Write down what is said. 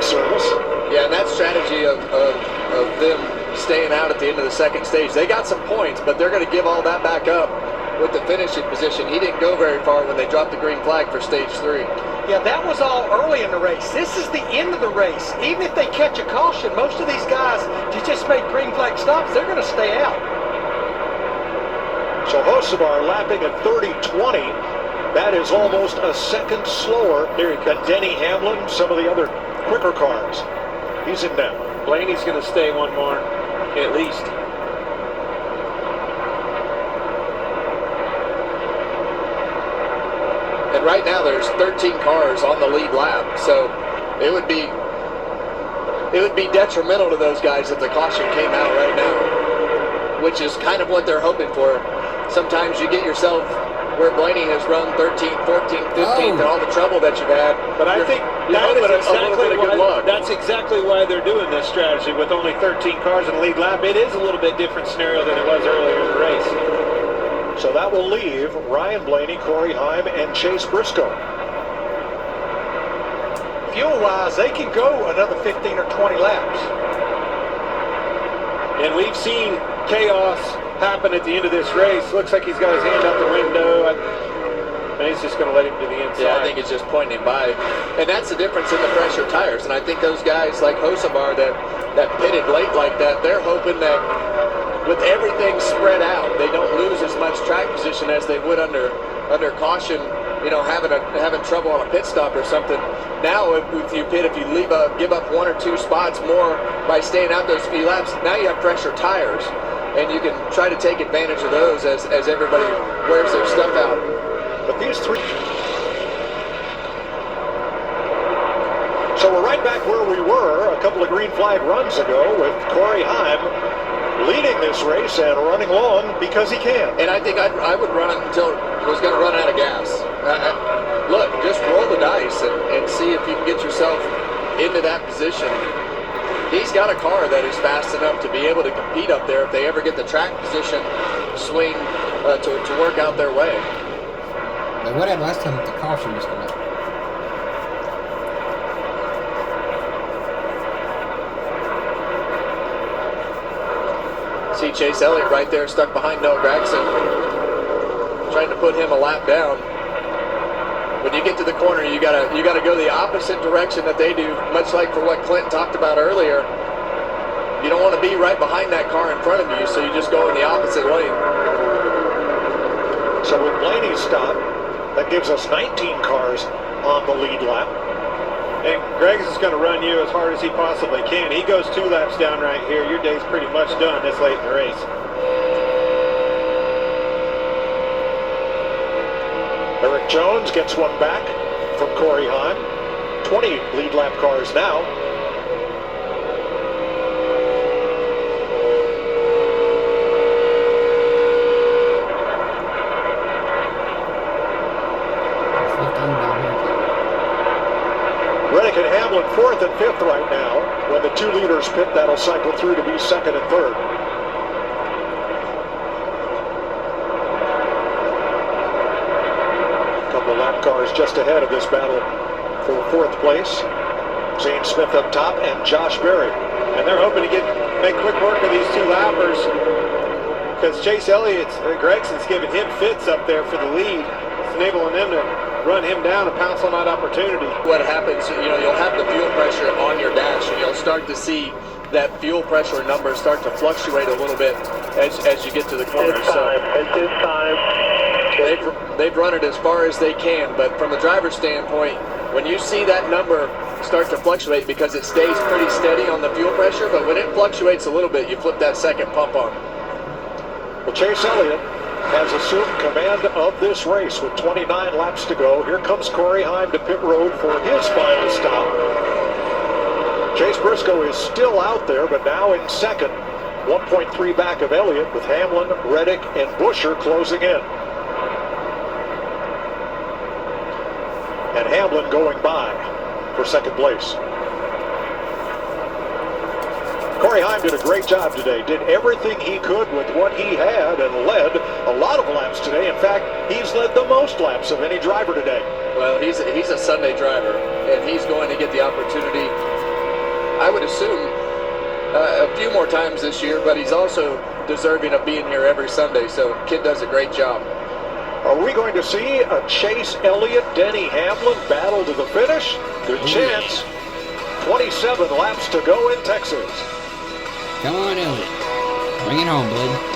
service. Yeah, and that strategy of them staying out at the end of the second stage, they got some points, but they're going to give all that back up with the finishing position. He didn't go very far when they dropped the green flag for stage 3. Yeah, that was all early in the race. This is the end of the race. Even if they catch a caution, most of these guys who just made green flag stops, they're going to stay out. So Hocevar lapping at 30.20. That is almost a second slower than Denny Hamlin, some of the other quicker cars. He's in now. Blaney's going to stay one more, at least. And right now there's 13 cars on the lead lap, so it would be detrimental to those guys if the caution came out right now, which is kind of what they're hoping for. Sometimes you get yourself where Blaney has run 13th, 14th, 15th, and all the trouble that you've had. But I think that's exactly why they're doing this strategy with only 13 cars in the lead lap. It is a little bit different scenario than it was earlier in the race. So that will leave Ryan Blaney, Corey Heim, and Chase Briscoe. Fuel-wise, they can go another 15 or 20 laps. And we've seen chaos happen at the end of this race. Looks like he's got his hand out the window. And he's just going to let him to the inside. Yeah, I think it's just pointing him by. And that's the difference in the pressure tires. And I think those guys like Hocevar that pitted late like that, they're hoping that with everything spread out, they don't lose as much track position as they would under caution, you know, having trouble on a pit stop or something. Now, if you give up 1 or 2 spots more by staying out those few laps, now you have pressure tires. And you can try to take advantage of those as everybody wears their stuff out. But these three... So we're right back where we were a couple of green flag runs ago with Corey Heim leading this race and running long because he can. And I think I would run until it was going to run out of gas. Look, just roll the dice and see if you can get yourself into that position. He's got a car that is fast enough to be able to compete up there if they ever get the track position swing to work out their way. But what happened last time the caution was coming up? See Chase Elliott right there stuck behind Noah Gragson, trying to put him a lap down. When you get to the corner, you gotta go the opposite direction that they do, much like for what Clint talked about earlier. You don't want to be right behind that car in front of you, so you just go in the opposite lane. So with Blaney's stop, that gives us 19 cars on the lead lap. And Greggs is going to run you as hard as he possibly can. He goes 2 laps down right here. Your day's pretty much done this late in the race. Eric Jones gets one back from Corey Heim. 20 lead lap cars now. Reddick and Hamlin 4th and 5th right now. When the 2 leaders pit, that'll cycle through to be 2nd and 3rd. Lap cars just ahead of this battle for 4th place. Zane Smith up top and Josh Berry. And they're hoping to make quick work of these 2 lappers because Chase Elliott's Gregson's giving him fits up there for the lead. It's enabling them to run him down and pounce on that opportunity. What happens, you know, you'll have the fuel pressure on your dash and you'll start to see that fuel pressure number start to fluctuate a little bit as you get to the corner. It's time. They've run it as far as they can, but from a driver's standpoint, when you see that number start to fluctuate, because it stays pretty steady on the fuel pressure, but when it fluctuates a little bit, you flip that second pump on. Well, Chase Elliott has assumed command of this race with 29 laps to go. Here comes Corey Heim to pit road for his final stop. Chase Briscoe is still out there, but now in second, 1.3 back of Elliott, with Hamlin, Reddick, and Buescher closing in. And Hamlin going by for second place. Corey Heim did a great job today. Did everything he could with what he had and led a lot of laps today. In fact, he's led the most laps of any driver today. Well, he's a Sunday driver, and he's going to get the opportunity I would assume, a few more times this year, but he's also deserving of being here every Sunday. So kid does a great job. Are we going to see a Chase Elliott, Denny Hamlin battle to the finish? Good chance. 27 laps to go in Texas. Come on, Elliot. Bring it home, bud.